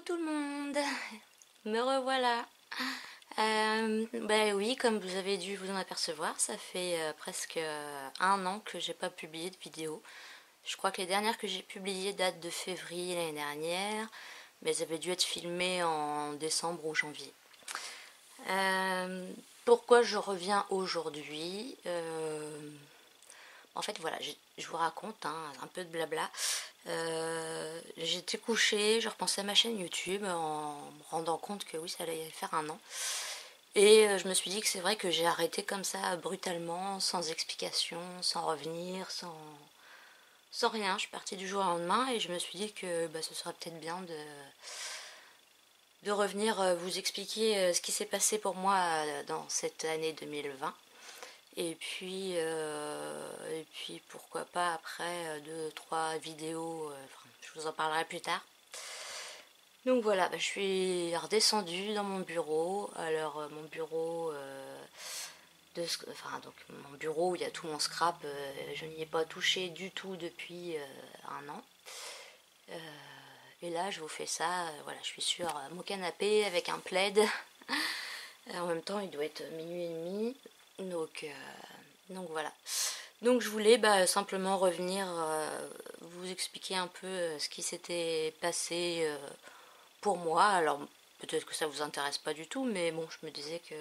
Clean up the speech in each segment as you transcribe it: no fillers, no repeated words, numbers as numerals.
tout le monde, me revoilà. Oui, comme vous avez dû vous en apercevoir, ça fait presque un an que j'ai pas publié de vidéo. Je crois que les dernières que j'ai publiées datent de février l'année dernière, mais elles avaient dû être filmées en décembre ou janvier. Pourquoi je reviens aujourd'hui En fait, voilà, je vous raconte un peu de blabla. J'étais couchée, je repensais à ma chaîne YouTube en me rendant compte que oui, ça allait faire un an. Et je me suis dit que c'est vrai que j'ai arrêté comme ça brutalement, sans explication, sans revenir, sans rien. Je suis partie du jour au lendemain et je me suis dit que ce serait peut-être bien de revenir vous expliquer ce qui s'est passé pour moi dans cette année 2020. Et puis pourquoi pas après deux, trois vidéos, je vous en parlerai plus tard. Donc voilà, je suis redescendue dans mon bureau. Alors mon bureau, donc mon bureau où il y a tout mon scrap, je n'y ai pas touché du tout depuis un an. Et là je vous fais ça, voilà, je suis sur mon canapé avec un plaid. En même temps il doit être minuit et demi, donc voilà. Donc je voulais simplement revenir vous expliquer un peu ce qui s'était passé pour moi. Alors peut-être que ça vous intéresse pas du tout, mais bon, je me disais que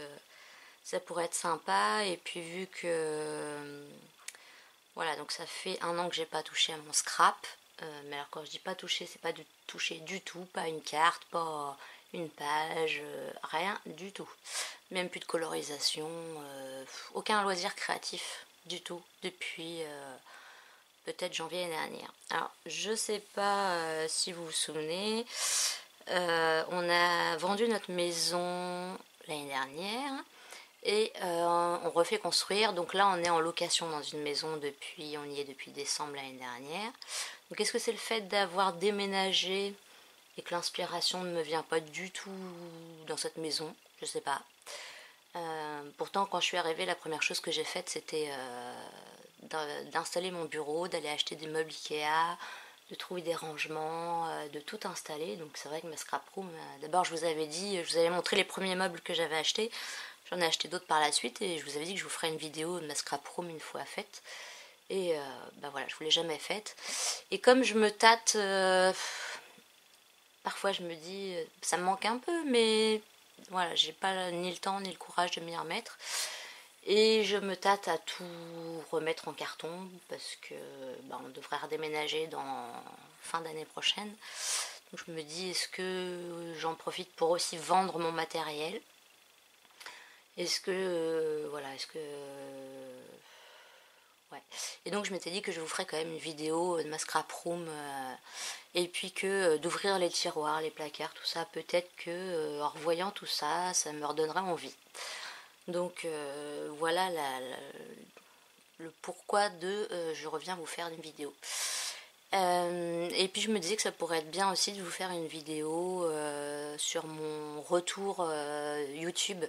ça pourrait être sympa. Et puis vu que voilà, donc ça fait un an que j'ai pas touché à mon scrap. Mais alors quand je dis pas toucher, c'est pas de toucher du tout, pas une carte, pas une page, rien du tout. Même plus de colorisation, aucun loisir créatif du tout depuis peut-être janvier l'année dernière. Alors je sais pas si vous vous souvenez, on a vendu notre maison l'année dernière et on refait construire. Donc là on est en location dans une maison depuis, on y est depuis décembre l'année dernière. Donc est-ce que c'est le fait d'avoir déménagé et que l'inspiration ne me vient pas du tout dans cette maison? Je sais pas. Pourtant quand je suis arrivée, la première chose que j'ai faite c'était d'installer mon bureau, d'aller acheter des meubles Ikea, de trouver des rangements, de tout installer. Donc c'est vrai que ma scrap room, d'abord je vous avais dit, je vous avais montré les premiers meubles que j'avais achetés. J'en ai acheté d'autres par la suite et je vous avais dit que je vous ferais une vidéo de ma scrap room une fois faite. Et voilà, je ne l'ai jamais faite. Et comme je me tâte, parfois je me dis, ça me manque un peu, mais voilà, j'ai pas ni le temps ni le courage de m'y remettre. Et je me tâte à tout remettre en carton parce que on devrait redéménager dans fin d'année prochaine. Donc je me dis, est-ce que j'en profite pour aussi vendre mon matériel? Est-ce que ouais. Et donc je m'étais dit que je vous ferais quand même une vidéo de ma scrap room et puis que d'ouvrir les tiroirs, les placards, tout ça, peut-être que en revoyant tout ça, ça me redonnerait envie. Donc voilà le pourquoi de je reviens vous faire une vidéo. Et puis je me disais que ça pourrait être bien aussi de vous faire une vidéo sur mon retour YouTube,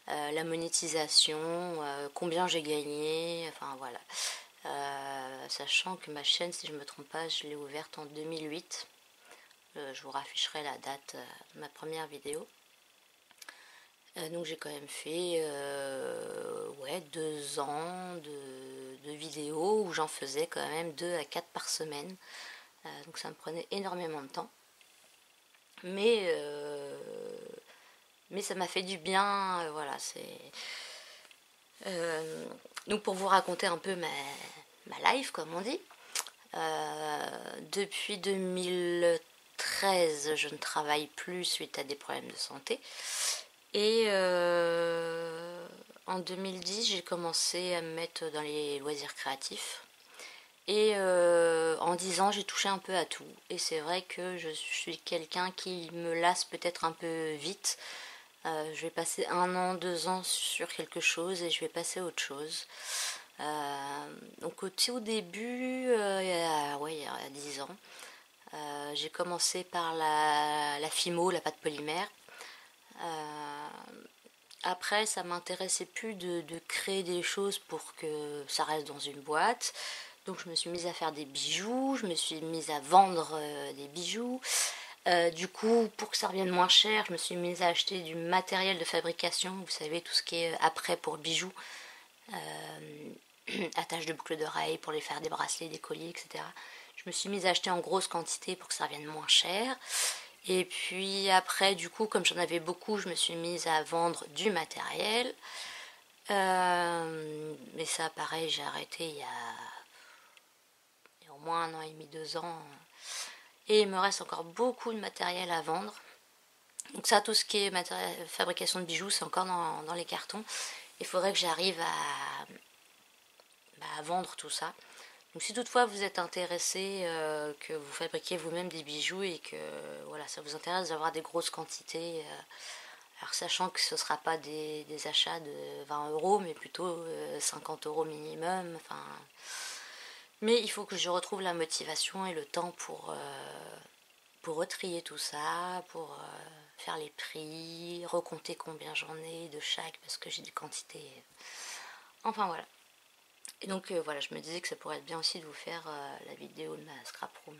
la monétisation, combien j'ai gagné, enfin voilà. Sachant que ma chaîne, si je ne me trompe pas, je l'ai ouverte en 2008. Je vous rafficherai la date de ma première vidéo. Donc j'ai quand même fait 2 ans de vidéos où j'en faisais quand même 2 à 4 par semaine. Donc ça me prenait énormément de temps. Mais ça m'a fait du bien. Voilà, c'est... donc pour vous raconter un peu ma life, comme on dit. Depuis 2013, je ne travaille plus suite à des problèmes de santé. Et en 2010, j'ai commencé à me mettre dans les loisirs créatifs. Et en 10 ans, j'ai touché un peu à tout. Et c'est vrai que je suis quelqu'un qui me lasse peut-être un peu vite. Je vais passer 1 an, 2 ans sur quelque chose et je vais passer à autre chose. Donc au tout début, il y a 10 ans, j'ai commencé par la Fimo, la pâte polymère. Après, ça m'intéressait plus de créer des choses pour que ça reste dans une boîte. Donc je me suis mise à faire des bijoux, je me suis mise à vendre des bijoux. Du coup, pour que ça revienne moins cher, je me suis mise à acheter du matériel de fabrication, vous savez, tout ce qui est après pour bijoux, attache de boucles d'oreilles pour les faire des bracelets, des colliers, etc. Je me suis mise à acheter en grosse quantité pour que ça revienne moins cher. Et puis après, du coup, comme j'en avais beaucoup, je me suis mise à vendre du matériel. Mais ça, pareil, j'ai arrêté il y a au moins 1 an et demi, 2 ans. Et il me reste encore beaucoup de matériel à vendre. Donc ça, tout ce qui est fabrication de bijoux, c'est encore dans les cartons. Il faudrait que j'arrive à vendre tout ça. Donc si toutefois vous êtes intéressé, que vous fabriquez vous-même des bijoux et que voilà, ça vous intéresse d'avoir des grosses quantités, alors sachant que ce ne sera pas des achats de 20 euros, mais plutôt 50 euros minimum. Enfin, mais il faut que je retrouve la motivation et le temps pour retrier tout ça, pour faire les prix, recompter combien j'en ai de chaque, parce que j'ai des quantités. Enfin voilà. Et donc voilà, je me disais que ça pourrait être bien aussi de vous faire la vidéo de ma scrap room.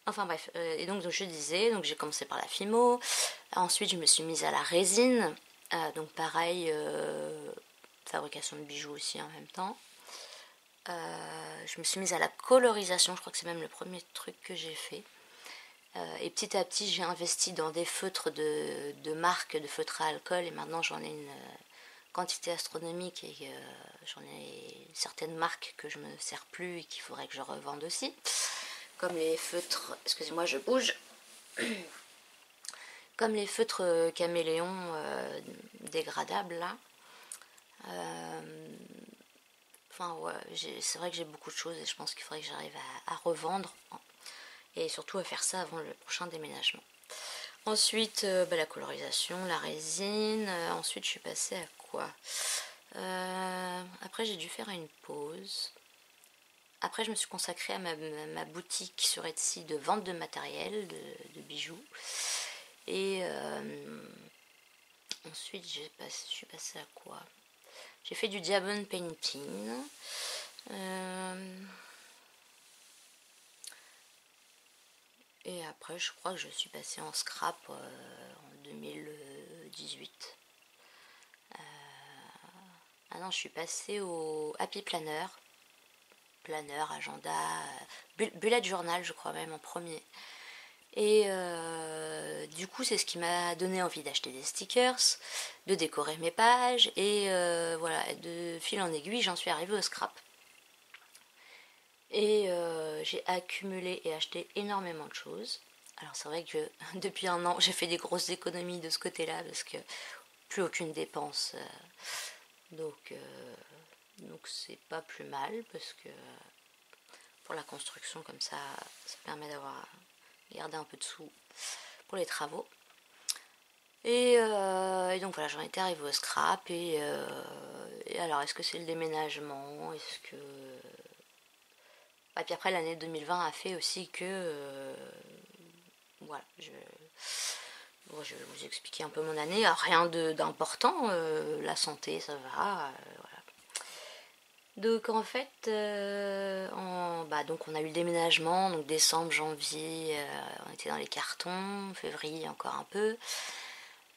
Enfin bref, et donc je disais, donc j'ai commencé par la Fimo, ensuite je me suis mise à la résine, donc pareil, fabrication de bijoux aussi en même temps. Je me suis mise à la colorisation, je crois que c'est même le premier truc que j'ai fait. Et petit à petit, j'ai investi dans des feutres de marque de feutres à alcool, et maintenant j'en ai une quantité astronomique, et j'en ai certaines marques que je me sers plus et qu'il faudrait que je revende aussi, comme les feutres, excusez-moi je bouge, comme les feutres caméléons dégradables là. Enfin ouais, c'est vrai que j'ai beaucoup de choses et je pense qu'il faudrait que j'arrive à revendre et surtout à faire ça avant le prochain déménagement. Ensuite, la colorisation, la résine. Ensuite, je suis passée à quoi? Après, j'ai dû faire une pause. Après, je me suis consacrée à ma boutique sur Etsy de vente de matériel, de bijoux. Et ensuite, je suis passée à quoi? J'ai fait du diamond painting. Et après, je crois que je suis passée en scrap en 2018. Ah non, je suis passée au Happy Planner. Planner, agenda, bullet journal, je crois même en premier. Et du coup, c'est ce qui m'a donné envie d'acheter des stickers, de décorer mes pages. Et voilà, de fil en aiguille, j'en suis arrivée au scrap. Et j'ai accumulé et acheté énormément de choses. Alors c'est vrai que depuis 1 an, j'ai fait des grosses économies de ce côté-là parce que plus aucune dépense. Donc c'est pas plus mal parce que pour la construction comme ça permet d'avoir gardé un peu de sous pour les travaux. Et donc voilà, j'en étais arrivée au scrap et alors est-ce que c'est le déménagement? Est-ce que... Et puis après l'année 2020 a fait aussi que voilà, je vais vous expliquer un peu mon année. Alors, rien d'important, la santé ça va, voilà. Donc en fait, donc on a eu le déménagement, donc décembre, janvier, on était dans les cartons, février encore un peu.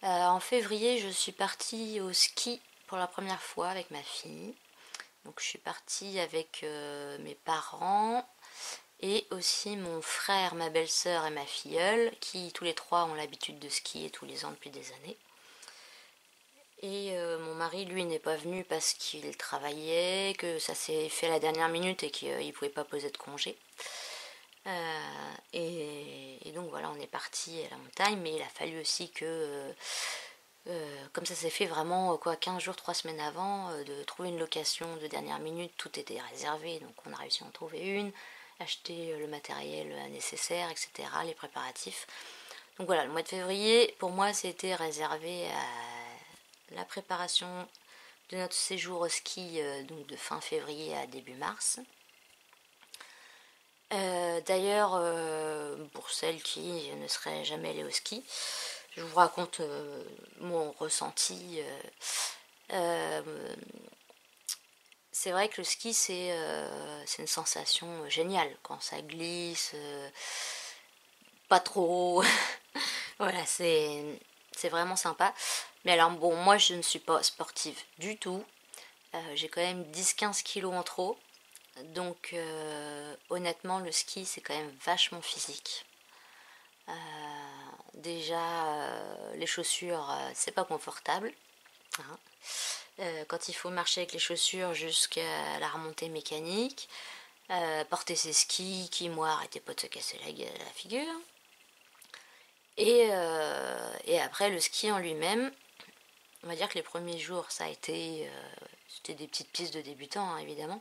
En février, je suis partie au ski pour la première fois avec ma fille. Donc je suis partie avec mes parents et aussi mon frère, ma belle-sœur et ma filleule qui tous les trois ont l'habitude de skier tous les ans depuis des années. Et mon mari, lui, n'est pas venu parce qu'il travaillait, que ça s'est fait à la dernière minute et qu'il ne pouvait pas poser de congé. Et donc voilà, on est parti à la montagne, mais il a fallu aussi que, comme ça s'est fait vraiment 15 jours, 3 semaines avant, de trouver une location de dernière minute, tout était réservé, donc on a réussi à en trouver une, acheter le matériel nécessaire, etc., les préparatifs. Donc voilà, le mois de février, pour moi, c'était réservé à la préparation de notre séjour au ski, donc de fin février à début mars. D'ailleurs, pour celles qui ne seraient jamais allées au ski, je vous raconte mon ressenti. C'est vrai que le ski, c'est une sensation géniale quand ça glisse. pas trop. Voilà, c'est vraiment sympa. Mais alors bon, moi je ne suis pas sportive du tout. J'ai quand même 10-15 kilos en trop. Donc honnêtement, le ski c'est quand même vachement physique. Déjà, les chaussures, c'est pas confortable, hein. Quand il faut marcher avec les chaussures jusqu'à la remontée mécanique, porter ses skis qui, moi, arrêtez pas de se casser la figure. Et après, le ski en lui-même, on va dire que les premiers jours, ça a été... c'était des petites pistes de débutants, hein, évidemment.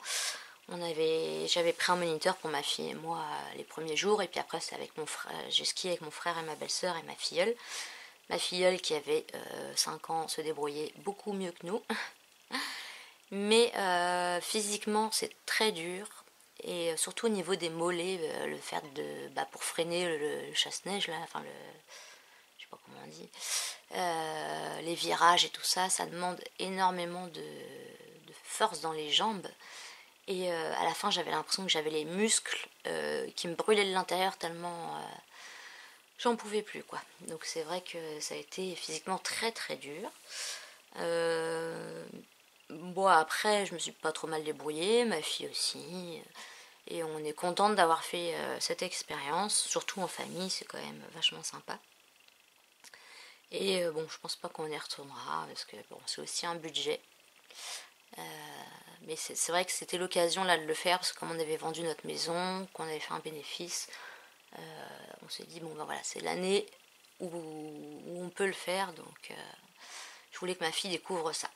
J'avais pris un moniteur pour ma fille et moi les premiers jours, et puis après, c'est avec mon frère, j'ai skié avec mon frère et ma belle-sœur et ma filleule. Ma filleule qui avait 5 ans se débrouillait beaucoup mieux que nous. Mais physiquement, c'est très dur. Et surtout au niveau des mollets, le fait de... Bah, pour freiner le chasse-neige, là, enfin le... Je sais pas comment on dit. Les virages et tout ça, ça demande énormément de force dans les jambes. Et à la fin, j'avais l'impression que j'avais les muscles qui me brûlaient de l'intérieur tellement... j'en pouvais plus, quoi. Donc c'est vrai que ça a été physiquement très très dur. Bon, après, je me suis pas trop mal débrouillée, ma fille aussi. Et on est contente d'avoir fait cette expérience, surtout en famille, c'est quand même vachement sympa. Et bon, je pense pas qu'on y retournera, parce que bon, c'est aussi un budget. Mais c'est vrai que c'était l'occasion là de le faire, parce que comme on avait vendu notre maison, qu'on avait fait un bénéfice, on s'est dit, bon ben voilà, c'est l'année où on peut le faire, donc je voulais que ma fille découvre ça.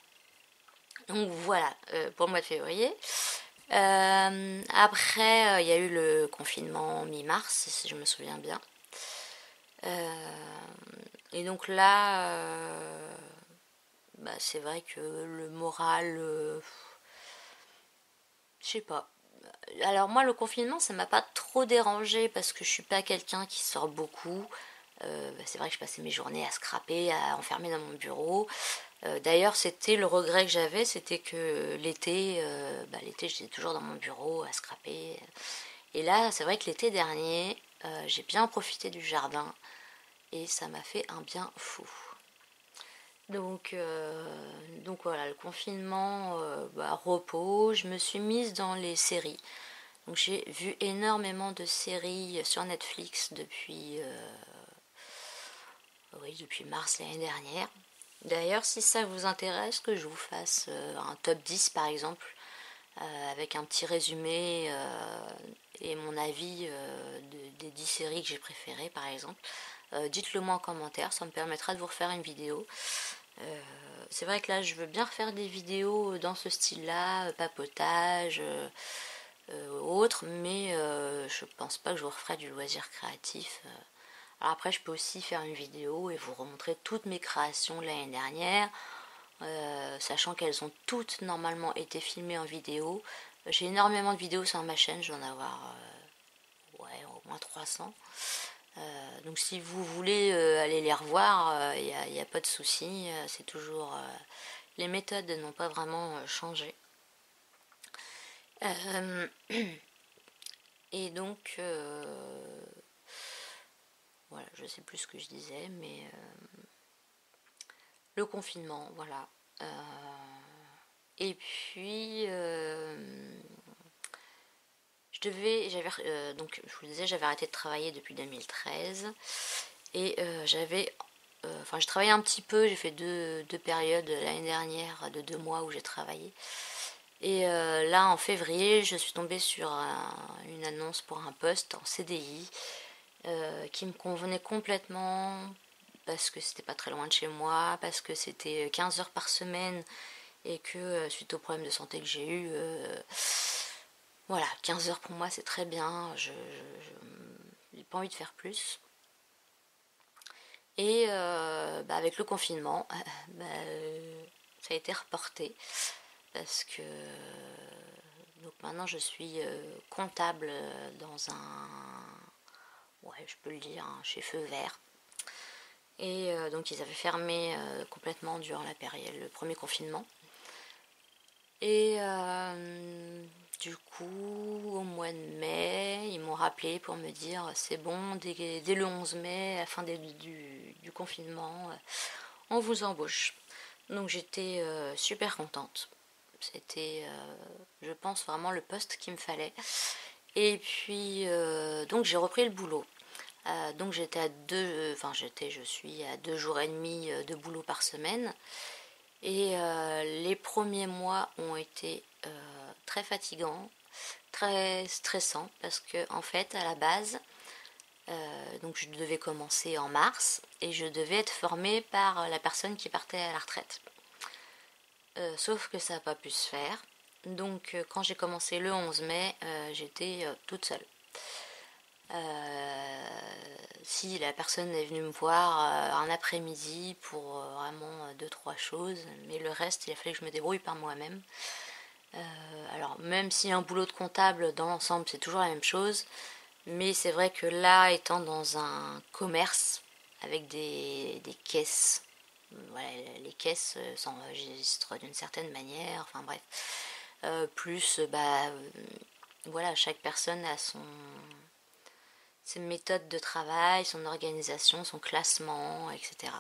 Donc voilà, pour le mois de février. Après, il y a eu le confinement mi-mars, si je me souviens bien. Et donc là, bah, c'est vrai que le moral, je sais pas. Alors moi, le confinement, ça m'a pas trop dérangé parce que je suis pas quelqu'un qui sort beaucoup. Bah, c'est vrai que je passais mes journées à scraper, à enfermer dans mon bureau. D'ailleurs, c'était le regret que j'avais, c'était que l'été, l'été, j'étais toujours dans mon bureau à scraper. Et là, c'est vrai que l'été dernier, j'ai bien profité du jardin et ça m'a fait un bien fou. Donc voilà, le confinement, repos. Je me suis mise dans les séries. Donc j'ai vu énormément de séries sur Netflix depuis mars l'année dernière. D'ailleurs, si ça vous intéresse, que je vous fasse un top 10 par exemple, avec un petit résumé et mon avis des 10 séries que j'ai préférées par exemple, dites-le moi en commentaire, ça me permettra de vous refaire une vidéo. C'est vrai que là, je veux bien refaire des vidéos dans ce style-là, papotage, autre, mais je pense pas que je vous referai du loisir créatif. Alors après, je peux aussi faire une vidéo et vous remontrer toutes mes créations de l'année dernière, sachant qu'elles ont toutes normalement été filmées en vidéo. J'ai énormément de vidéos sur ma chaîne, je vais en avoir au moins 300. Donc si vous voulez aller les revoir, il n'y a pas de souci, c'est toujours... les méthodes n'ont pas vraiment changé. Et donc, voilà, je sais plus ce que je disais, mais le confinement, voilà. Et puis, donc je vous disais, j'avais arrêté de travailler depuis 2013 et je travaillais un petit peu, j'ai fait deux périodes l'année dernière de 2 mois où j'ai travaillé. Et là, en février, je suis tombée sur une annonce pour un poste en CDI qui me convenait complètement parce que c'était pas très loin de chez moi, parce que c'était 15 heures par semaine et que suite aux problèmes de santé que j'ai eu, voilà, 15 heures pour moi c'est très bien, je n'ai pas envie de faire plus. Et avec le confinement, ça a été reporté parce que donc maintenant je suis comptable dans je peux le dire, chez Feu Vert. Et donc ils avaient fermé complètement durant le premier confinement. Et Du coup, au mois de mai, ils m'ont rappelé pour me dire c'est bon, dès le 11 mai, à la fin du confinement, on vous embauche. Donc j'étais super contente. C'était, je pense, vraiment le poste qu'il me fallait. Et puis, donc j'ai repris le boulot. Donc j'étais à je suis à 2 jours et demi de boulot par semaine. Et les premiers mois ont été très fatigants, très stressants, parce que en fait, à la base, donc je devais commencer en mars et je devais être formée par la personne qui partait à la retraite. Sauf que ça n'a pas pu se faire. Donc quand j'ai commencé le 11 mai, j'étais toute seule. Si la personne est venue me voir un après-midi pour vraiment deux trois choses, mais le reste il a fallu que je me débrouille par moi-même. Alors même si un boulot de comptable dans l'ensemble c'est toujours la même chose, mais c'est vrai que là étant dans un commerce avec des caisses, voilà, les caisses s'enregistrent d'une certaine manière, enfin bref, plus voilà, chaque personne a ses méthodes de travail, son organisation, son classement, etc.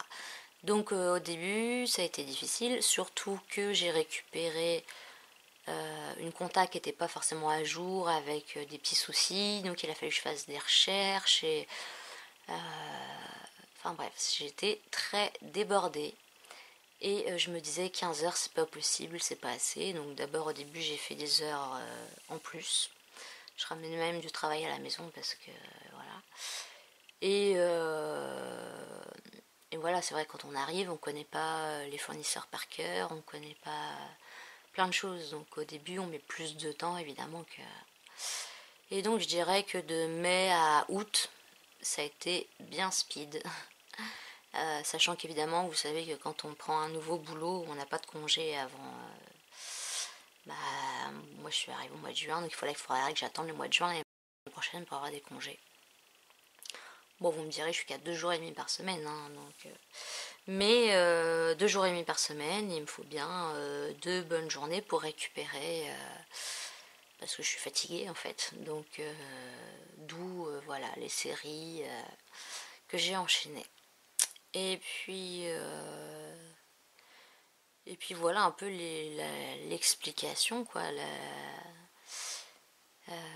Donc au début, ça a été difficile, surtout que j'ai récupéré une compta qui n'était pas forcément à jour avec des petits soucis, donc il a fallu que je fasse des recherches et enfin bref, j'étais très débordée et je me disais 15 heures c'est pas possible, c'est pas assez. Donc d'abord au début j'ai fait des heures en plus. Je ramenais même du travail à la maison parce que voilà. Et, et voilà, c'est vrai quand on arrive, on connaît pas les fournisseurs par cœur, on connaît pas plein de choses. Donc au début, on met plus de temps évidemment que. Et donc je dirais que de mai à août, ça a été bien speed. Sachant qu'évidemment, vous savez que quand on prend un nouveau boulot, on n'a pas de congé avant. Bah, moi je suis arrivée au mois de juin, donc il faudrait que j'attende le mois de juin l'année prochaine pour avoir des congés. Bon, vous me direz, je suis qu'à 2 jours et demi par semaine, hein, donc. Mais 2 jours et demi par semaine, il me faut bien 2 bonnes journées pour récupérer, parce que je suis fatiguée en fait. Donc d'où voilà les séries que j'ai enchaînées. Et puis voilà un peu l'explication quoi.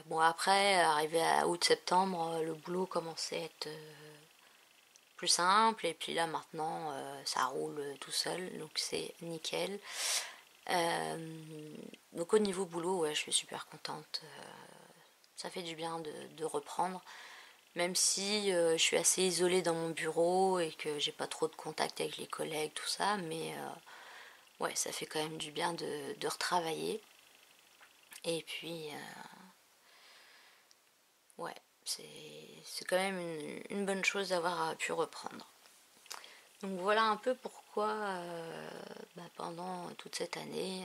Bon après, arrivé à août-septembre, le boulot commençait à être plus simple et puis là maintenant ça roule tout seul donc c'est nickel. Donc au niveau boulot, ouais, je suis super contente. Ça fait du bien de reprendre. Même si je suis assez isolée dans mon bureau et que j'ai pas trop de contact avec les collègues, tout ça, mais ouais, ça fait quand même du bien de retravailler. Et puis, ouais, c'est quand même une bonne chose d'avoir pu reprendre. Donc voilà un peu pourquoi pendant toute cette année,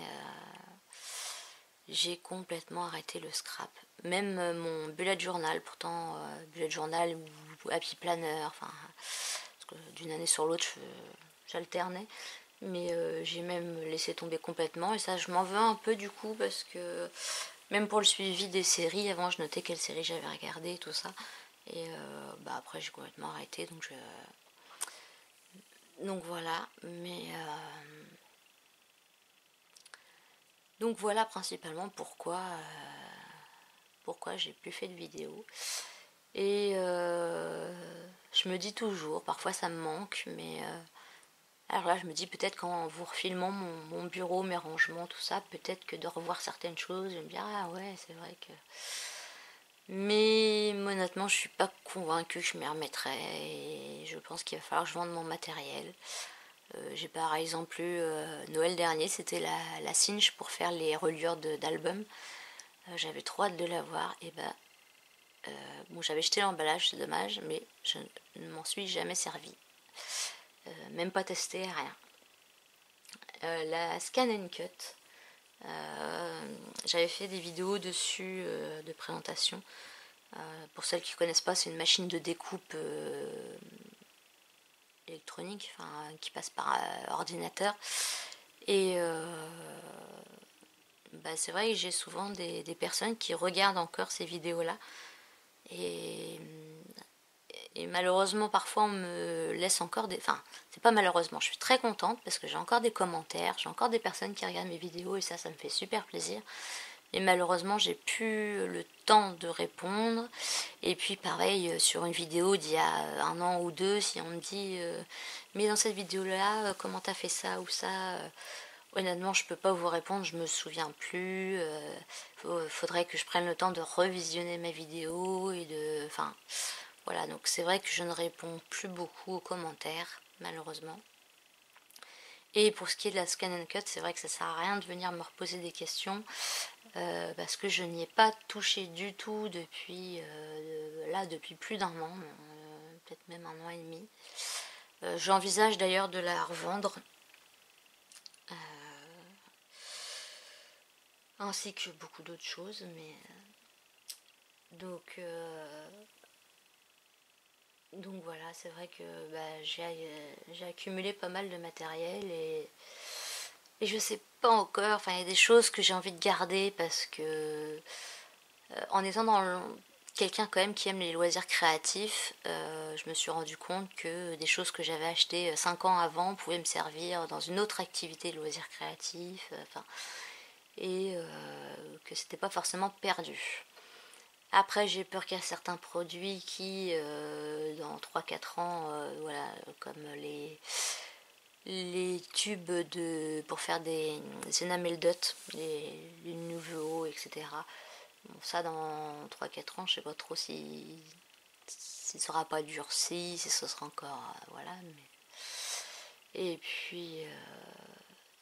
j'ai complètement arrêté le scrap. Même mon bullet journal, pourtant bullet journal ou happy planner, enfin, parce que d'une année sur l'autre, j'alternais. Mais j'ai même laissé tomber complètement et ça je m'en veux un peu du coup parce que même pour le suivi des séries, avant je notais quelles séries j'avais regardées tout ça. Et après j'ai complètement arrêté donc voilà. Mais donc voilà principalement pourquoi j'ai plus fait de vidéos. Et je me dis toujours, parfois ça me manque, mais alors là je me dis peut-être qu'en vous refilmant mon bureau, mes rangements, tout ça, peut-être que de revoir certaines choses, je me dis ah ouais c'est vrai que. Mais honnêtement je suis pas convaincue que je m'y remettrai et je pense qu'il va falloir que je vende mon matériel. J'ai par exemple eu Noël dernier, c'était la cinch pour faire les reliures d'albums. J'avais trop hâte de l'avoir et bon, j'avais jeté l'emballage, c'est dommage, mais je ne m'en suis jamais servi. Même pas testé, rien. La Scan and Cut, j'avais fait des vidéos dessus de présentation. Pour celles qui ne connaissent pas, c'est une machine de découpe électronique, qui passe par ordinateur. Et c'est vrai que j'ai souvent des personnes qui regardent encore ces vidéos-là. Et, et malheureusement, parfois, on me laisse encore des... Enfin, c'est pas malheureusement, je suis très contente parce que j'ai encore des commentaires, j'ai encore des personnes qui regardent mes vidéos et ça me fait super plaisir. Et malheureusement, j'ai plus le temps de répondre. Et puis pareil, sur une vidéo d'il y a un an ou deux, si on me dit mais dans cette vidéo-là, comment t'as fait ça ou ça honnêtement, je peux pas vous répondre, je me souviens plus. Faudrait que je prenne le temps de revisionner ma vidéo et de... Enfin, voilà, donc c'est vrai que je ne réponds plus beaucoup aux commentaires, malheureusement. Et pour ce qui est de la scan and cut, c'est vrai que ça sert à rien de venir me reposer des questions parce que je n'y ai pas touché du tout depuis depuis plus d'un an, peut-être même un an et demi. J'envisage d'ailleurs de la revendre ainsi que beaucoup d'autres choses, mais donc voilà, c'est vrai que j'ai accumulé pas mal de matériel et je sais pas encore, enfin il y a des choses que j'ai envie de garder parce que en étant quelqu'un quand même qui aime les loisirs créatifs, je me suis rendu compte que des choses que j'avais achetées 5 ans avant pouvaient me servir dans une autre activité de loisirs créatifs, et que c'était pas forcément perdu. Après, j'ai peur qu'il y a certains produits qui, dans 3-4 ans, voilà, comme les tubes pour faire des enamel dots, les nouveaux, etc. Bon, ça, dans 3-4 ans, je sais pas trop si ne sera pas durci, si ce sera encore... voilà. Et puis,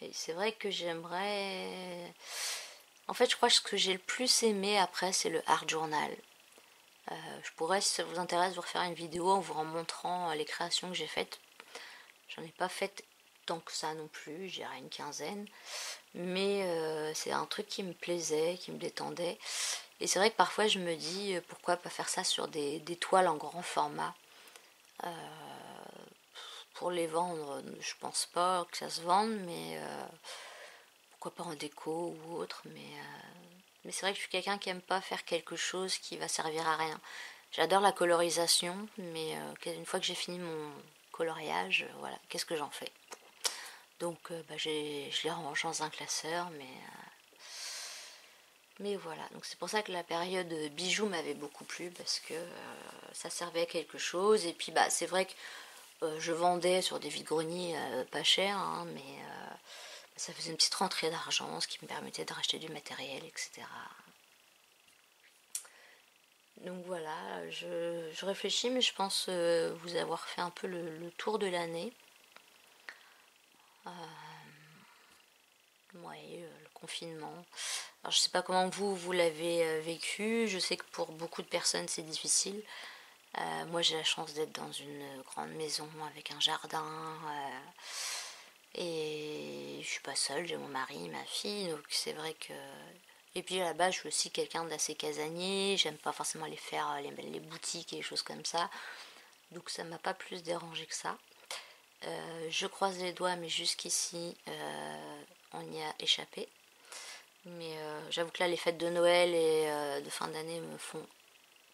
et c'est vrai que j'aimerais... En fait, je crois que ce que j'ai le plus aimé après, c'est le art journal. Je pourrais, si ça vous intéresse, vous refaire une vidéo en vous montrant les créations que j'ai faites. J'en ai pas faites tant que ça non plus, je dirais une quinzaine. Mais c'est un truc qui me plaisait, qui me détendait. Et c'est vrai que parfois je me dis pourquoi pas faire ça sur des toiles en grand format. Pour les vendre, je pense pas que ça se vende, mais pourquoi pas en déco ou autre. Mais c'est vrai que je suis quelqu'un qui aime pas faire quelque chose qui va servir à rien. J'adore la colorisation, mais une fois que j'ai fini mon coloriage, voilà, qu'est-ce que j'en fais? Donc je les range dans un classeur, mais voilà. Donc c'est pour ça que la période bijoux m'avait beaucoup plu parce que ça servait à quelque chose. Et puis c'est vrai que je vendais sur des vide-greniers pas cher, hein, mais ça faisait une petite rentrée d'argent, ce qui me permettait de racheter du matériel, etc. Donc voilà, je réfléchis, mais je pense vous avoir fait un peu le tour de l'année. Le confinement. Alors je sais pas comment vous l'avez vécu. Je sais que pour beaucoup de personnes c'est difficile. Moi j'ai la chance d'être dans une grande maison avec un jardin. Et je suis pas seule, j'ai mon mari, ma fille. Donc c'est vrai que... Et puis à la base je suis aussi quelqu'un d'assez casanier. J'aime pas forcément aller faire les boutiques et les choses comme ça. Donc ça m'a pas plus dérangé que ça. Je croise les doigts, mais jusqu'ici, on y a échappé. Mais j'avoue que là, les fêtes de Noël et de fin d'année me font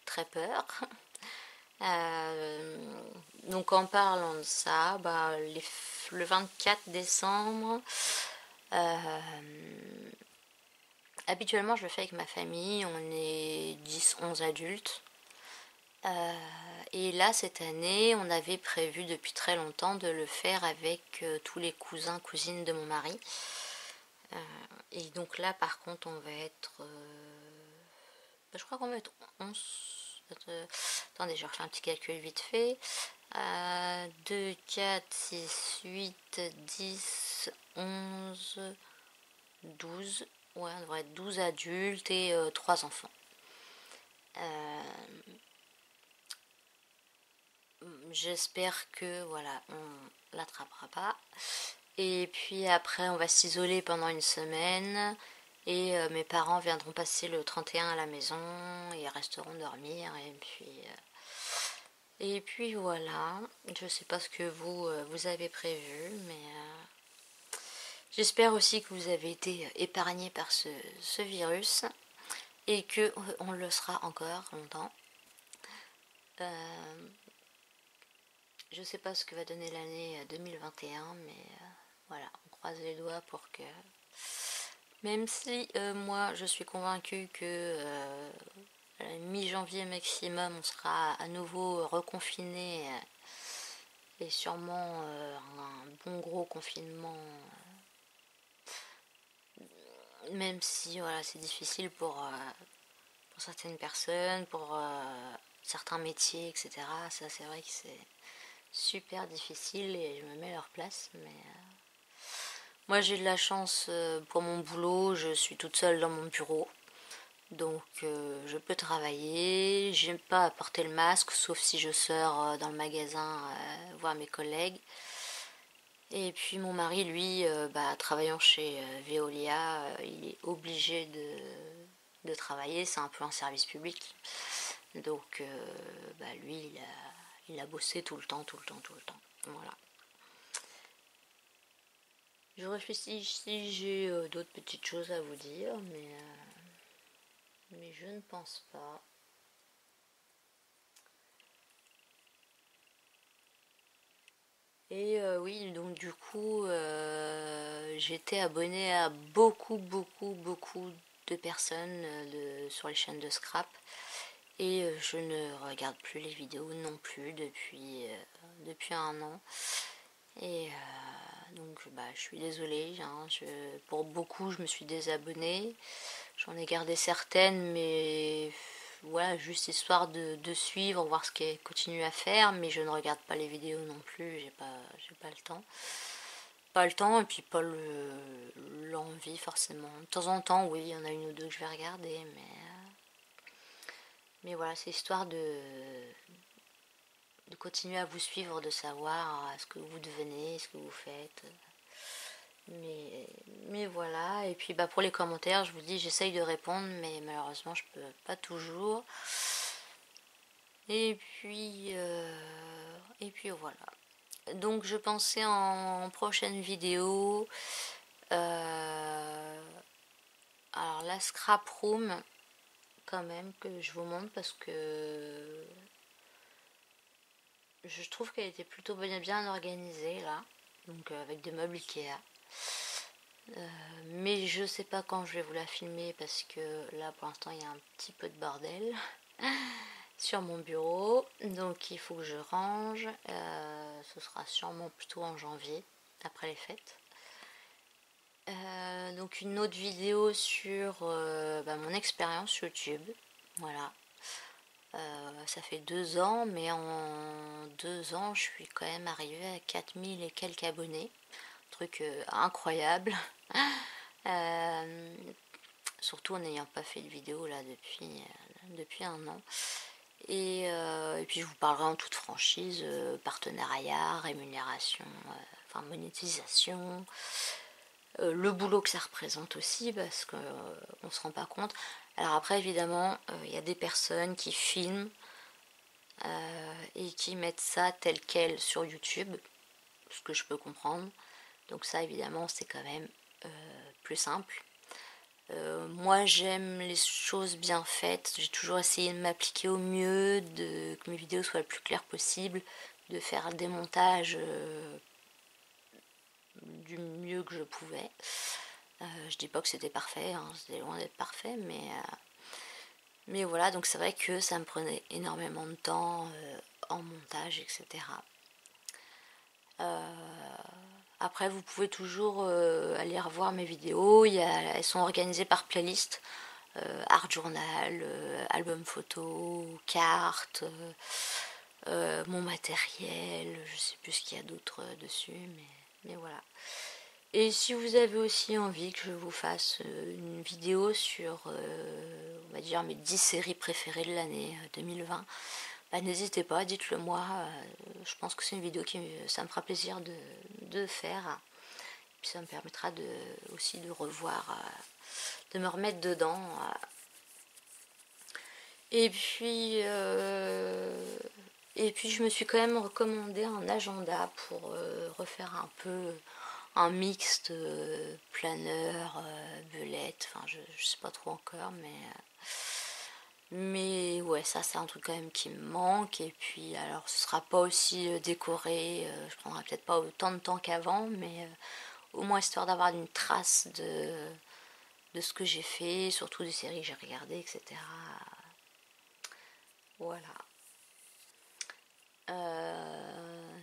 très peur. Donc en parlant de ça, le 24 décembre, habituellement je le fais avec ma famille, on est 10-11 adultes. Et là, cette année, on avait prévu depuis très longtemps de le faire avec tous les cousins, cousines de mon mari. Et donc là, par contre, on va être... je crois qu'on va être 11. Attendez, je refais un petit calcul vite fait. 2, 4, 6, 8, 10, 11, 12. Ouais, on devrait être 12 adultes et 3 enfants. J'espère que voilà, on l'attrapera pas. Et puis après, on va s'isoler pendant une semaine. Et mes parents viendront passer le 31 à la maison. Et resteront dormir. Et puis voilà. Je sais pas ce que vous avez prévu. J'espère aussi que vous avez été épargnés par ce virus et que on le sera encore longtemps. Je sais pas ce que va donner l'année 2021, mais voilà, on croise les doigts pour que... Même si moi je suis convaincue que à la mi-janvier maximum on sera à nouveau reconfiné et sûrement un bon gros confinement, même si voilà, c'est difficile pour certaines personnes, pour certains métiers, etc. Ça c'est vrai que c'est super difficile et je me mets à leur place, mais moi j'ai de la chance pour mon boulot, je suis toute seule dans mon bureau, donc je peux travailler, j'aime pas porter le masque sauf si je sors dans le magasin voir mes collègues. Et puis mon mari, lui, travaillant chez Veolia, il est obligé de travailler, c'est un peu un service public. Donc lui, il a bossé tout le temps, tout le temps, tout le temps. Voilà. Je réfléchis si j'ai d'autres petites choses à vous dire, mais je ne pense pas. Et oui, donc du coup, j'étais abonnée à beaucoup, beaucoup, beaucoup de personnes sur les chaînes de Scrap. Et je ne regarde plus les vidéos non plus depuis un an. Et donc je suis désolée, hein, pour beaucoup je me suis désabonnée. J'ai gardé certaines, mais voilà, juste histoire de suivre, voir ce qu'elle continue à faire, mais je ne regarde pas les vidéos non plus, j'ai pas le temps. Pas le temps et puis pas l'envie forcément. De temps en temps, oui, il y en a une ou deux que je vais regarder, mais voilà, c'est histoire de continuer à vous suivre, de savoir ce que vous devenez, ce que vous faites. Mais voilà, et puis pour les commentaires, je vous dis, j'essaye de répondre, mais malheureusement, je peux pas toujours. Et puis voilà. Donc, je pensais en prochaine vidéo. Alors, la scrap room, quand même, que je vous montre parce que je trouve qu'elle était plutôt bien organisée là, donc avec des meubles Ikea. Mais je sais pas quand je vais vous la filmer parce que là pour l'instant il y a un petit peu de bordel sur mon bureau, donc il faut que je range. Ce sera sûrement plutôt en janvier, après les fêtes. Donc une autre vidéo sur mon expérience YouTube, voilà. Ça fait 2 ans, mais en 2 ans, je suis quand même arrivée à 4000 et quelques abonnés. Truc incroyable. Surtout en n'ayant pas fait de vidéo là depuis un an. Et puis je vous parlerai en toute franchise, partenariat, rémunération, monétisation, le boulot que ça représente aussi, parce qu'on ne se rend pas compte. Alors après, évidemment, il y a des personnes qui filment et qui mettent ça tel quel sur YouTube, ce que je peux comprendre. Donc ça, évidemment, c'est quand même plus simple. Moi, j'aime les choses bien faites. J'ai toujours essayé de m'appliquer au mieux, que mes vidéos soient le plus claires possible, de faire des montages du mieux que je pouvais. Je dis pas que c'était parfait, hein, c'était loin d'être parfait, mais voilà, donc c'est vrai que ça me prenait énormément de temps en montage, etc. Après, vous pouvez toujours aller revoir mes vidéos. Elles sont organisées par playlist. Art journal, album photo, cartes, mon matériel, je sais plus ce qu'il y a d'autre dessus, mais voilà. Et si vous avez aussi envie que je vous fasse une vidéo sur, on va dire, mes 10 séries préférées de l'année 2020, n'hésitez pas, dites-le moi. Je pense que c'est une vidéo ça me fera plaisir de faire. Puis ça me permettra aussi de revoir, de me remettre dedans. Et puis je me suis quand même recommandé un agenda pour refaire un peu un mixte planeur, belette, enfin je sais pas trop encore, mais ouais, ça c'est un truc quand même qui me manque. Et puis alors ce sera pas aussi décoré, je prendrai peut-être pas autant de temps qu'avant, mais au moins histoire d'avoir une trace de ce que j'ai fait, surtout des séries que j'ai regardées, etc. Voilà.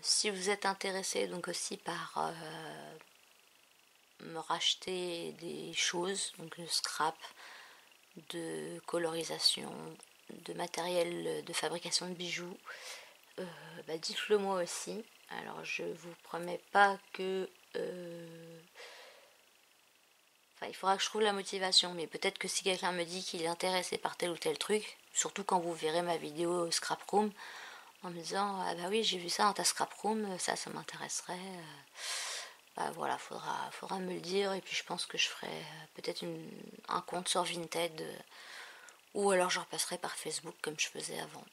Si vous êtes intéressé donc aussi par me racheter des choses, donc le scrap, de colorisation, de matériel de fabrication de bijoux, dites-le moi aussi. Alors je vous promets pas que il faudra que je trouve la motivation, mais peut-être que si quelqu'un me dit qu'il est intéressé par tel ou tel truc, surtout quand vous verrez ma vidéo Scrap Room, en me disant ah bah oui j'ai vu ça dans ta Scrap Room, ça m'intéresserait, bah voilà, faudra me le dire. Et puis je pense que je ferai peut-être un compte sur Vinted, ou alors je repasserai par Facebook comme je faisais avant.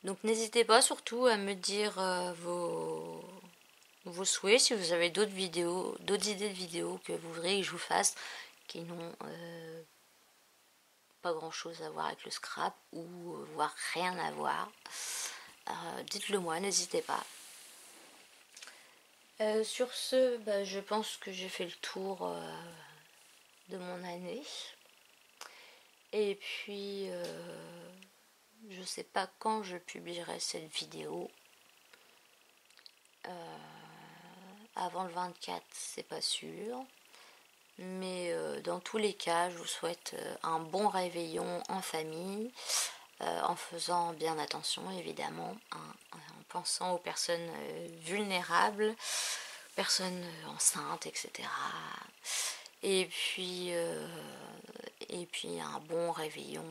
Donc n'hésitez pas surtout à me dire vos souhaits, si vous avez d'autres idées de vidéos que vous voudriez que je vous fasse, qui n'ont pas grand chose à voir avec le scrap, ou voire rien à voir. Dites-le moi, n'hésitez pas. Sur ce, je pense que j'ai fait le tour de mon année. Et puis, je sais pas quand je publierai cette vidéo. Avant le 24, c'est pas sûr. Mais dans tous les cas, je vous souhaite un bon réveillon en famille, en faisant bien attention évidemment, en pensant aux personnes vulnérables, personnes enceintes, etc. Et puis un bon réveillon,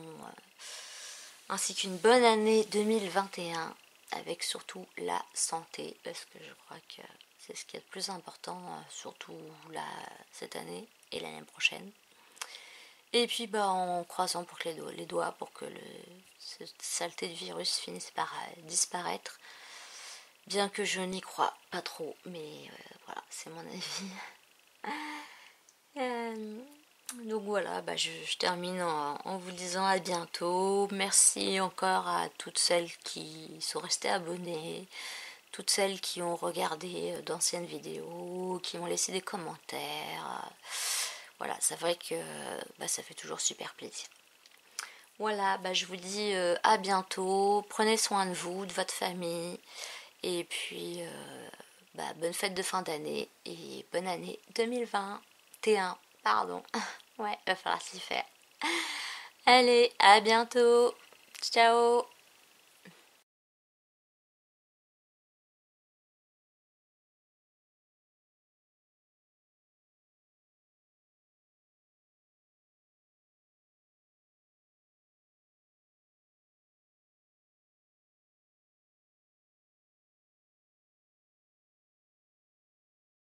ainsi qu'une bonne année 2021, avec surtout la santé, parce que je crois que c'est ce qui est le plus important, surtout là, cette année et l'année prochaine. Et puis en croisant pour que les doigts pour que cette saleté de virus finisse par disparaître. Bien que je n'y crois pas trop, mais voilà, c'est mon avis. Donc voilà, je termine en vous disant à bientôt. Merci encore à toutes celles qui sont restées abonnées, toutes celles qui ont regardé d'anciennes vidéos, qui m'ont laissé des commentaires. Voilà, c'est vrai que ça fait toujours super plaisir. Voilà, je vous dis à bientôt. Prenez soin de vous, de votre famille. Et puis, bonne fête de fin d'année et bonne année 2021. Pardon. Ouais, il va falloir s'y faire. Allez, à bientôt. Ciao.